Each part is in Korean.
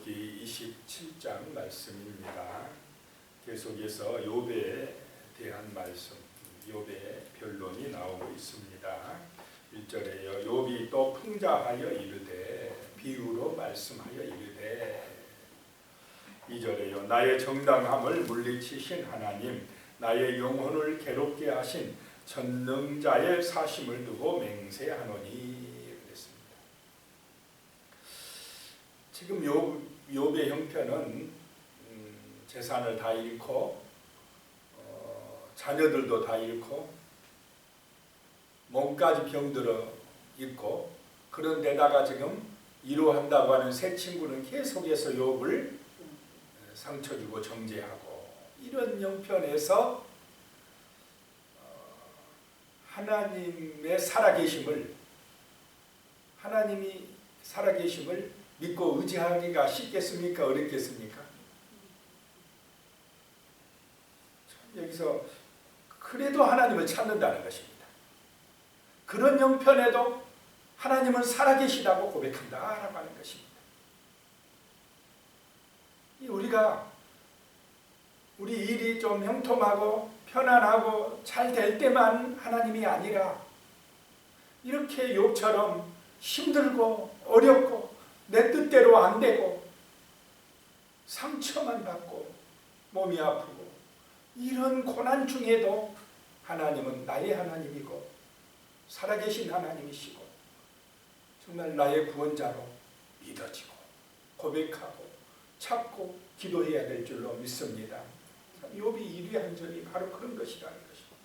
욥기 27장 말씀입니다. 계속해서 욥에 대한 말씀, 욥의 변론이 나오고 있습니다. 1절에요. 욥이 또 풍자하여 이르되 비유로 말씀하여 이르되 2절에요. 나의 정당함을 물리치신 하나님, 나의 영혼을 괴롭게 하신 전능자의 사심을 두고 맹세하노니. 그랬습니다. 지금 욥의 형편은 재산을 다 잃고 자녀들도 다 잃고 몸까지 병들어 있고, 그런데다가 지금 위로한다고 하는 새 친구는 계속해서 욥을 상처 주고 정죄하고, 이런 형편에서 하나님의 살아계심을, 하나님이 살아계심을 믿고 의지하기가 쉽겠습니까? 어렵겠습니까? 여기서 그래도 하나님을 찾는다는 것입니다. 그런 형편에도 하나님은 살아계시다고 고백한다라고 하는 것입니다. 우리 일이 좀 형통하고 편안하고 잘 될 때만 하나님이 아니라, 이렇게 욥처럼 힘들고 어렵고 내 뜻대로 안 되고 상처만 받고 몸이 아프고 이런 고난 중에도 하나님은 나의 하나님이고 살아계신 하나님이시고 정말 나의 구원자로 믿어지고 고백하고 찾고 기도해야 될 줄로 믿습니다. 욥이 이루한 점이 바로 그런 것이라는 것입니다.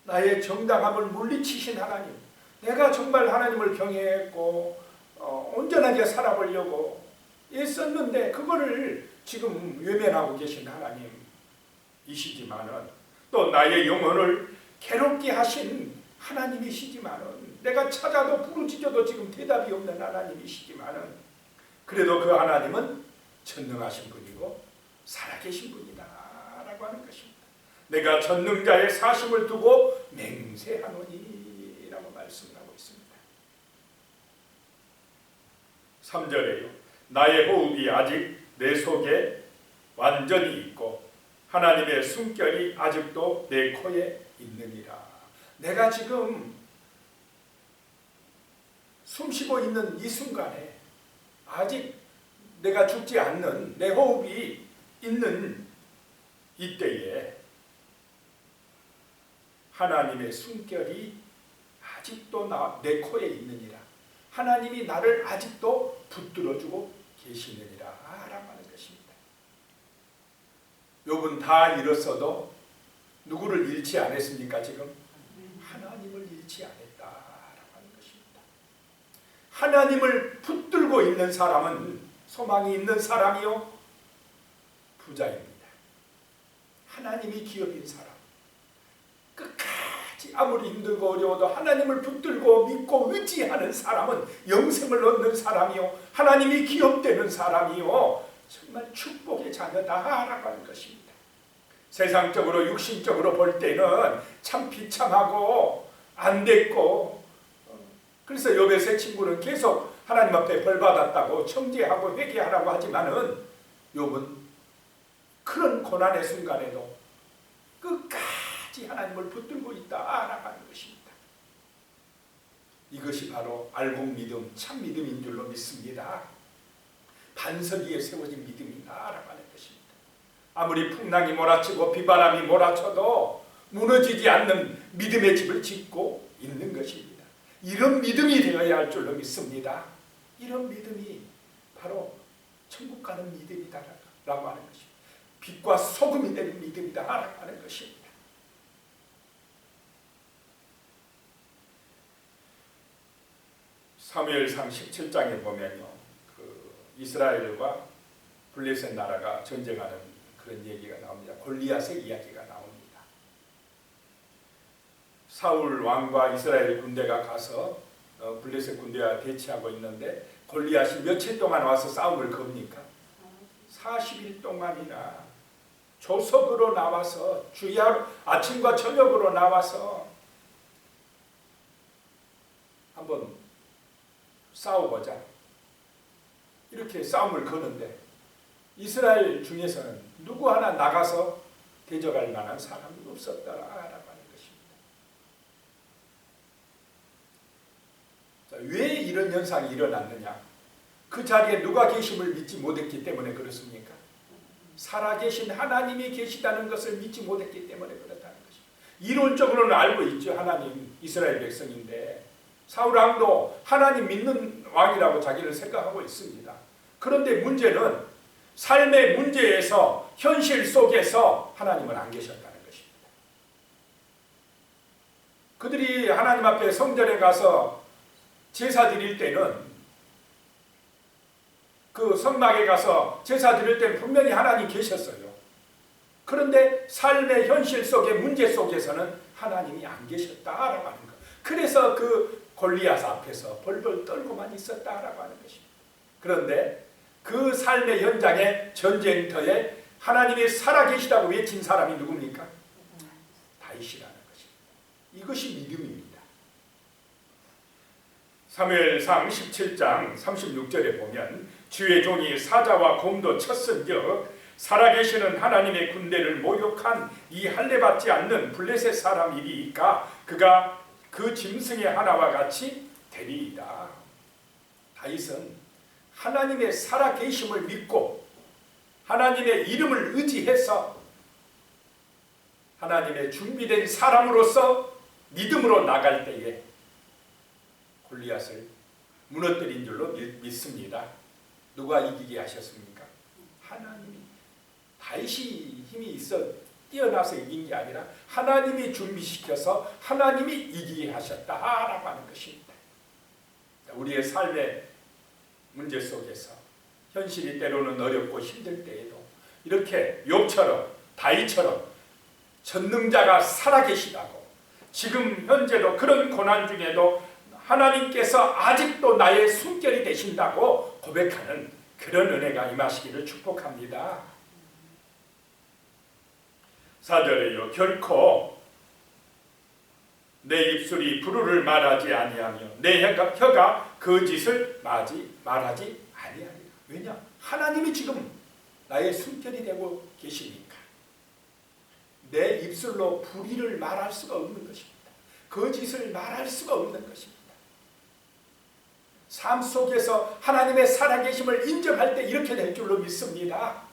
나의 정당함을 물리치신 하나님, 내가 정말 하나님을 경외했고 온전하게 살아보려고 애썼는데 그거를 지금 외면하고 계신 하나님이시지만은, 또 나의 영혼을 괴롭게 하신 하나님이시지만은, 내가 찾아도 부르짖어도 지금 대답이 없는 하나님이시지만은, 그래도 그 하나님은 전능하신 분이고 살아계신 분이다 라고 하는 것입니다. 내가 전능자의 사심을 두고 맹세하노니 라고 말씀하고 있습니다. 3절에요. 나의 호흡이 아직 내 속에 완전히 있고 하나님의 숨결이 아직도 내 코에 있느니라. 내가 지금 숨쉬고 있는 이 순간에 아직 내가 죽지 않는 내 호흡이 있는 이때에 하나님의 숨결이 아직도 내 코에 있느니라. 하나님이 나를 아직도 붙들어주고 계시느니라 라고 하는 것입니다. 욥은 다 잃었어도 누구를 잃지 않았습니까? 지금 하나님을 잃지 않았다라고 하는 것입니다. 하나님을 붙들고 있는 사람은, 소망이 있는 사람이요 부자입니다. 하나님이 기업인 사람, 끝까지 아무리 힘들고 어려워도 하나님을 붙들고 믿고 의지하는 사람은 영생을 얻는 사람이요 하나님이 기업되는 사람이요 정말 축복의 자녀다라고 하는 것입니다. 세상적으로 육신적으로 볼 때는 참 비참하고 안 됐고, 그래서 욥의 세 친구는 계속 하나님 앞에 벌받았다고 청죄하고 회개하라고 하지만은, 욥은 그런 고난의 순간에도 끝까지 하나님을 붙들고 있다라고 하는 것입니다. 이것이 바로 알곡 믿음, 참 믿음인 줄로 믿습니다. 반석 위에 세워진 믿음이다라고 하는 것입니다. 아무리 풍랑이 몰아치고 비바람이 몰아쳐도 무너지지 않는 믿음의 집을 짓고 있는 것입니다. 이런 믿음이 되어야 할 줄로 믿습니다. 이런 믿음이 바로 천국 가는 믿음이다라고 하는 것입니다. 빛과 소금이 되는 믿음이다라고 하는 것입니다. 사무엘상 17장에 보면요, 이스라엘과 블레셋 나라가 전쟁하는 그런 얘기가 나옵니다. 골리앗의 이야기가 나옵니다. 사울 왕과 이스라엘 군대가 가서 블레셋 군대와 대치하고 있는데, 골리앗이 며칠 동안 와서 싸움을 겁니까? 40일 동안이나 조석으로 나와서 주야 아침과 저녁으로 나와서 한번 싸우고자 이렇게 싸움을 거는데 이스라엘 중에서는 누구 하나 나가서 대적할 만한 사람이 없었다라고 하는 것입니다. 자, 왜 이런 현상이 일어났느냐? 그 자리에 누가 계심을 믿지 못했기 때문에 그렇습니까? 살아계신 하나님이 계시다는 것을 믿지 못했기 때문에 그렇다는 것입니다. 이론적으로는 알고 있죠. 하나님 이스라엘 백성인데 사울 왕도 하나님 믿는 왕이라고 자기를 생각하고 있습니다. 그런데 문제는 삶의 문제에서 현실 속에서 하나님은 안 계셨다는 것입니다. 그들이 하나님 앞에 성전에 가서 제사 드릴 때는 그 성막에 가서 제사 드릴 때는 분명히 하나님 계셨어요. 그런데 삶의 현실 속의 문제 속에서는 하나님이 안 계셨다라고 하는 것. 그래서 그 골리앗 앞에서 벌벌 떨고만 있었다라고 하는 것입니다. 그런데 그 삶의 현장의 전쟁터에 하나님이 살아계시다고 외친 사람이 누굽니까? 다윗이라는 것입니다. 이것이 믿음입니다. 사무엘상 17장 36절에 보면 주의 종이 사자와 곰도 쳤은즉 살아계시는 하나님의 군대를 모욕한 이 할례받지 않는 블레셋 사람이리이까 그가 그 짐승의 하나와 같이 되리이다. 다윗은 하나님의 살아계심을 믿고 하나님의 이름을 의지해서 하나님의 준비된 사람으로서 믿음으로 나갈 때에 골리앗을 무너뜨린 줄로 믿습니다. 누가 이기게 하셨습니까? 하나님이. 다윗이 힘이 있어 뛰어나서 이긴 게 아니라 하나님이 준비시켜서 하나님이 이기게 하셨다라고 하는 것입니다. 우리의 삶의 문제 속에서 현실이 때로는 어렵고 힘들 때에도 이렇게 욥처럼 다윗처럼 전능자가 살아계시다고 지금 현재도 그런 고난 중에도 하나님께서 아직도 나의 숨결이 되신다고 고백하는 그런 은혜가 임하시기를 축복합니다. 4절에요. 결코 내 입술이 불의를 말하지 아니하며 내 혀가 거짓을 말하지 아니하리라. 왜냐? 하나님이 지금 나의 숨결이 되고 계시니까 내 입술로 불의를 말할 수가 없는 것입니다. 거짓을 말할 수가 없는 것입니다. 삶 속에서 하나님의 살아계심을 인정할 때 이렇게 될 줄로 믿습니다.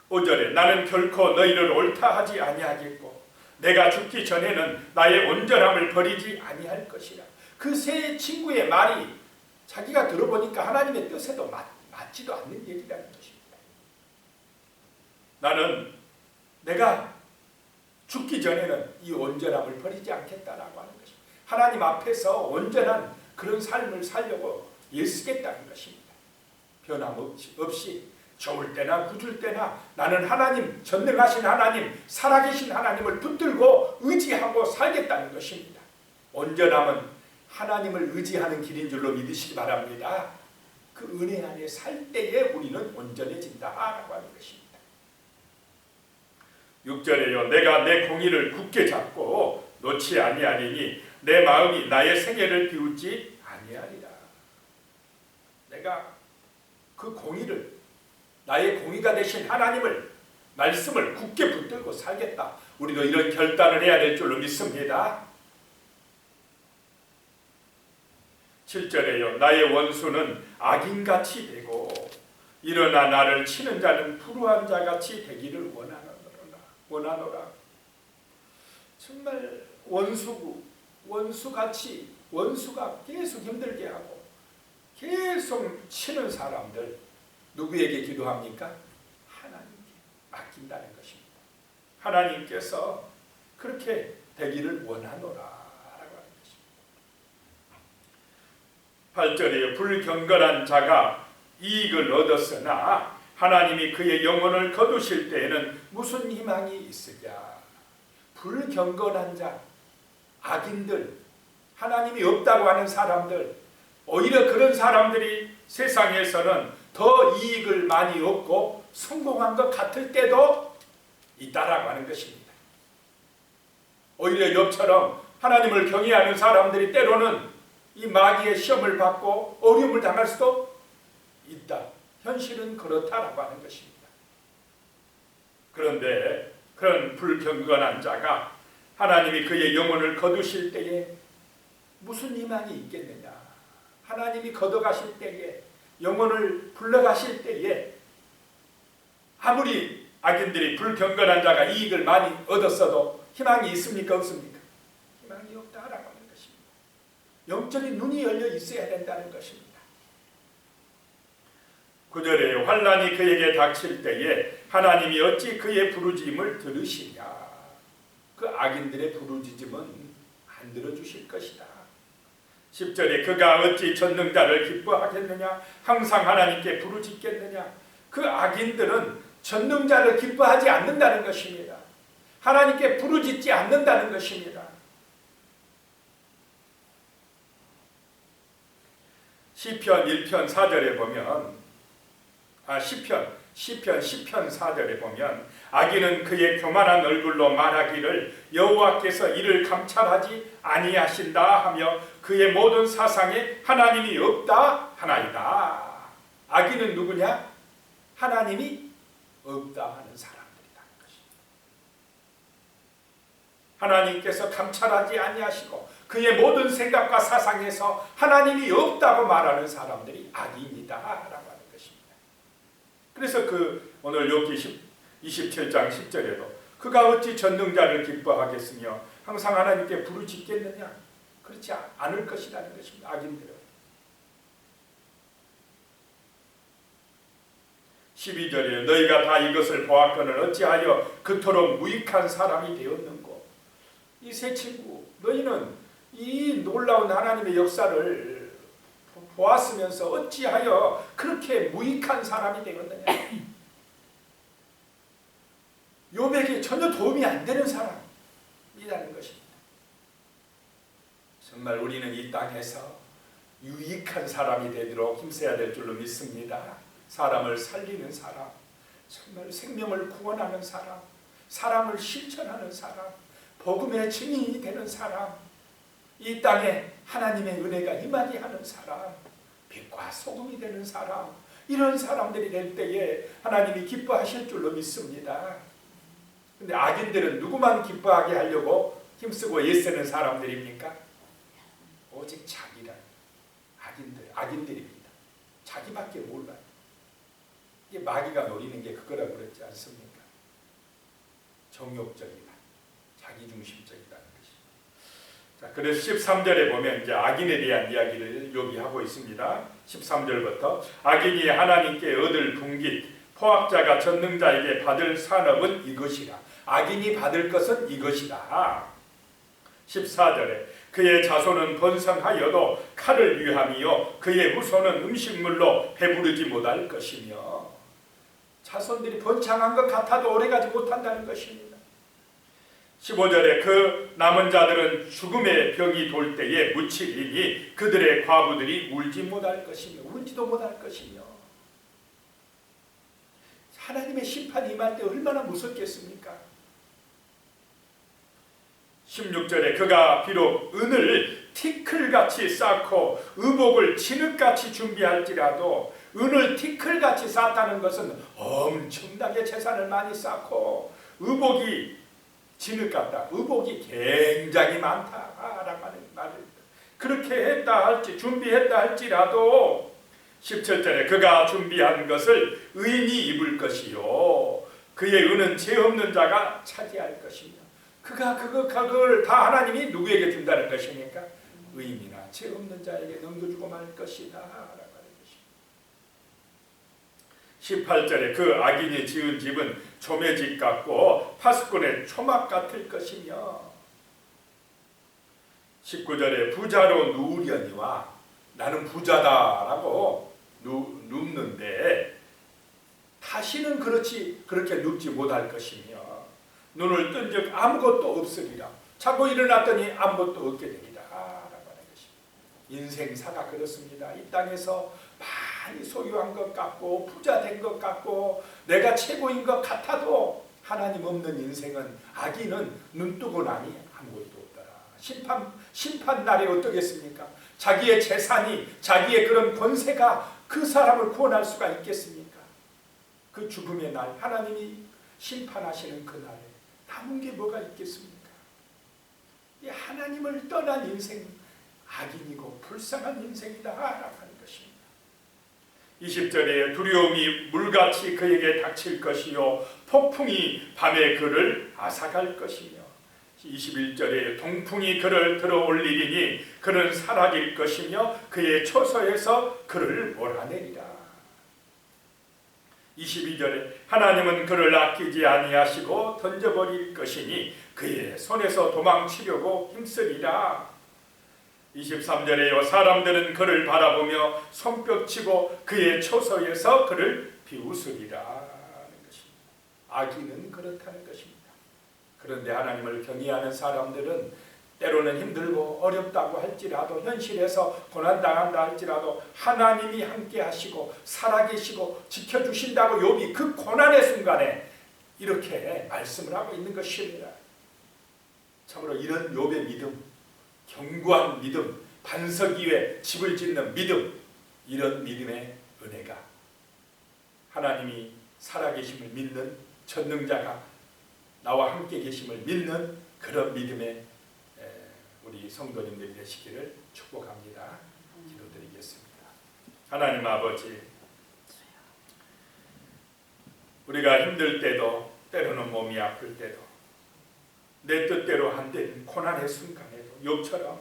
5절에 나는 결코 너희를 옳다 하지 아니하겠고 내가 죽기 전에는 나의 온전함을 버리지 아니할 것이라. 그 세 친구의 말이 자기가 들어보니까 하나님의 뜻에도 맞지도 않는 얘기라는 것입니다. 나는 내가 죽기 전에는 이 온전함을 버리지 않겠다라고 하는 것입니다. 하나님 앞에서 온전한 그런 삶을 살려고 애쓰겠다는 것입니다. 변함없이 좋을 때나 굳을 때나 나는 하나님, 전능하신 하나님, 살아계신 하나님을 붙들고 의지하고 살겠다는 것입니다. 온전함은 하나님을 의지하는 길인 줄로 믿으시기 바랍니다. 그 은혜 안에 살 때에 우리는 온전해진다라고 하는 것입니다. 6절에요. 내가 내 공의를 굳게 잡고 놓지 아니하리니 내 마음이 나의 생애를 비웃지 아니하리라. 내가 그 공의를 나의 공의가 되신 하나님을 말씀을 굳게 붙들고 살겠다. 우리도 이런 결단을 해야 될 줄로 믿습니다. 7절에요. 나의 원수는 악인같이 되고 일어나 나를 치는 자는 불우한 자같이 되기를 원하노라. 정말 원수가 계속 힘들게 하고 계속 치는 사람들 누구에게 기도합니까? 하나님께 맡긴다는 것입니다. 하나님께서 그렇게 되기를 원하노라 라고 하는 것입니다. 8절에 불경건한 자가 이익을 얻었으나 하나님이 그의 영혼을 거두실 때에는 무슨 희망이 있으랴. 불경건한 자, 악인들, 하나님이 없다고 하는 사람들, 오히려 그런 사람들이 세상에서는 더 이익을 많이 얻고 성공한 것 같을 때도 있다라고 하는 것입니다. 오히려 욥처럼 하나님을 경외하는 사람들이 때로는 이 마귀의 시험을 받고 어려움을 당할 수도 있다. 현실은 그렇다라고 하는 것입니다. 그런데 그런 불경건한 자가 하나님이 그의 영혼을 거두실 때에 무슨 희망이 있겠느냐? 하나님이 걷어가실 때에, 영혼을 불러가실 때에 아무리 악인들이, 불경건한 자가 이익을 많이 얻었어도 희망이 있습니까? 없습니까? 희망이 없다라고 하는 것입니다. 영적인 눈이 열려 있어야 된다는 것입니다. 9절에 환난이 그에게 닥칠 때에 하나님이 어찌 그의 부르짖음을 들으시냐? 그 악인들의 부르짖음은 안 들어주실 것이다. 10절에 그가 어찌 전능자를 기뻐하겠느냐? 항상 하나님께 부르짖겠느냐? 그 악인들은 전능자를 기뻐하지 않는다는 것입니다. 하나님께 부르짖지 않는다는 것입니다. 시편 1편 4절에 보면 시편 10편 4절에 보면 악인은 그의 교만한 얼굴로 말하기를 여호와께서 이를 감찰하지 아니하신다 하며 그의 모든 사상에 하나님이 없다 하나이다. 악인은 누구냐? 하나님이 없다 하는 사람들이라는 것입니다. 하나님께서 감찰하지 아니하시고 그의 모든 생각과 사상에서 하나님이 없다고 말하는 사람들이 악인이다 라고 하는 것입니다. 그래서 오늘 욥기 27장 10절에도 그가 어찌 전능자를 기뻐하겠으며 항상 하나님께 부르짖겠느냐? 그렇지 않을 것이라는 것입니다. 악인들은. 12절에 너희가 다 이것을 보았거늘 어찌하여 그토록 무익한 사람이 되었는고. 이 세 친구, 너희는 이 놀라운 하나님의 역사를 보았으면서 어찌하여 그렇게 무익한 사람이 되었느냐? 욥에게 전혀 도움이 안 되는 사람이라는 것입니다. 정말 우리는 이 땅에서 유익한 사람이 되도록 힘써야 될 줄로 믿습니다. 사람을 살리는 사람, 정말 생명을 구원하는 사람, 사랑을 실천하는 사람, 복음의 증인이 되는 사람, 이 땅에 하나님의 은혜가 임하게 하는 사람, 빛과 소금이 되는 사람, 이런 사람들이 될 때에 하나님이 기뻐하실 줄로 믿습니다. 근데 악인들은 누구만 기뻐하게 하려고 힘쓰고 애쓰는 사람들입니까? 오직 자기란 악인들입니다. 자기밖에 몰라요. 이게 마귀가 노리는 게 그거라고 그랬지 않습니까? 정욕적이다, 자기중심적이다는 것입니다. 자, 그래서 13절에 보면 이제 악인에 대한 이야기를 욥이 하고 있습니다. 13절부터 악인이 하나님께 얻을 분깃, 포악자가 전능자에게 받을 산업은 이것이라. 악인이 받을 것은 이것이다. 14절에 그의 자손은 번성하여도 칼을 위함이요 그의 후손은 음식물로 배부르지 못할 것이며. 자손들이 번창한 것 같아도 오래가지 못한다는 것입니다. 15절에 그 남은 자들은 죽음의 벽이 돌 때에 묻히리니 그들의 과부들이 울지 못할 것이며 울지도 못할 것이며. 하나님의 심판이 임할 때 얼마나 무섭겠습니까? 16절에 그가 비록 은을 티끌같이 쌓고 의복을 진흙같이 준비할지라도, 은을 티끌같이 쌓다는 것은 엄청나게 재산을 많이 쌓고 의복이 진흙 같다, 의복이 굉장히 많다라고 하는 말입니다. 그렇게 했다 할지, 준비했다 할지라도 17절에 그가 준비한 것을 의인이 입을 것이요 그의 은은 죄 없는 자가 차지할 것이며. 그걸 다 하나님이 누구에게 준다는 것입니까? 의인이나 죄 없는 자에게 넘겨주고 말 것이다 라고 하는 것입니다. 18절에 그 악인이 지은 집은 조매집 같고 파수꾼의 초막 같을 것이며. 19절에 부자로 누우려니와, 나는 부자다라고 눕는데 다시는 그렇게 눕지 못할 것이며, 눈을 뜬 적 아무것도 없으리라. 자고 일어났더니 아무것도 없게 되리라 라고 하는 것입니다. 인생사가 그렇습니다. 이 땅에서 많이 소유한 것 같고 부자 된 것 같고 내가 최고인 것 같아도 하나님 없는 인생은, 악인은 눈 뜨고 나니 아무것도 없더라. 심판 날에 어떻겠습니까? 자기의 재산이, 자기의 그런 권세가 그 사람을 구원할 수가 있겠습니까? 그 죽음의 날, 하나님이 심판하시는 그 날에 남은 게 뭐가 있겠습니까? 이 하나님을 떠난 인생, 악인이고 불쌍한 인생이다 라고 하는 것입니다. 20절에 두려움이 물같이 그에게 닥칠 것이요 폭풍이 밤에 그를 앗아갈 것이며 21절에 동풍이 그를 들어올리리니 그는 사라질 것이며 그의 초소에서 그를 몰아내리라. 22절에 하나님은 그를 아끼지 아니하시고 던져버릴 것이니 그의 손에서 도망치려고 힘쓰리라. 23절에요 사람들은 그를 바라보며 손뼉치고 그의 초소에서 그를 비웃으리라 하는 것입니다. 악인은 그렇다는 것입니다. 그런데 하나님을 경외하는 사람들은 때로는 힘들고 어렵다고 할지라도 현실에서 고난당한다 할지라도 하나님이 함께 하시고 살아계시고 지켜주신다고 욥이 그 고난의 순간에 이렇게 말씀을 하고 있는 것입니다. 참으로 이런 욥의 믿음, 견고한 믿음, 반석 위에 집을 짓는 믿음, 이런 믿음의 은혜가 하나님이 살아계심을 믿는 전능자가 나와 함께 계심을 믿는 그런 믿음의 우리 성도님들이 되시기를 축복합니다. 기도드리겠습니다. 하나님 아버지, 우리가 힘들 때도 때로는 몸이 아플 때도 내 뜻대로 안 되는 고난의 순간에도 욥처럼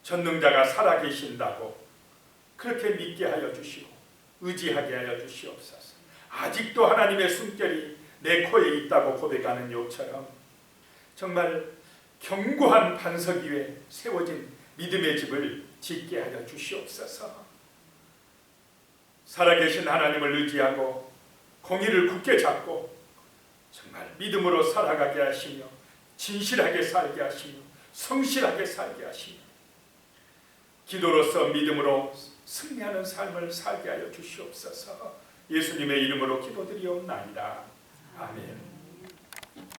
전능자가 살아계신다고 그렇게 믿게 하여 주시고 의지하게 하여 주시옵소서. 아직도 하나님의 숨결이 내 코에 있다고 고백하는 욥처럼 정말 견고한 반석 위에 세워진 믿음의 집을 짓게 하여 주시옵소서. 살아계신 하나님을 의지하고 공의를 굳게 잡고 정말 믿음으로 살아가게 하시며 진실하게 살게 하시며 성실하게 살게 하시며 기도로서 믿음으로 승리하는 삶을 살게 하여 주시옵소서. 예수님의 이름으로 기도드리옵나이다. 아멘.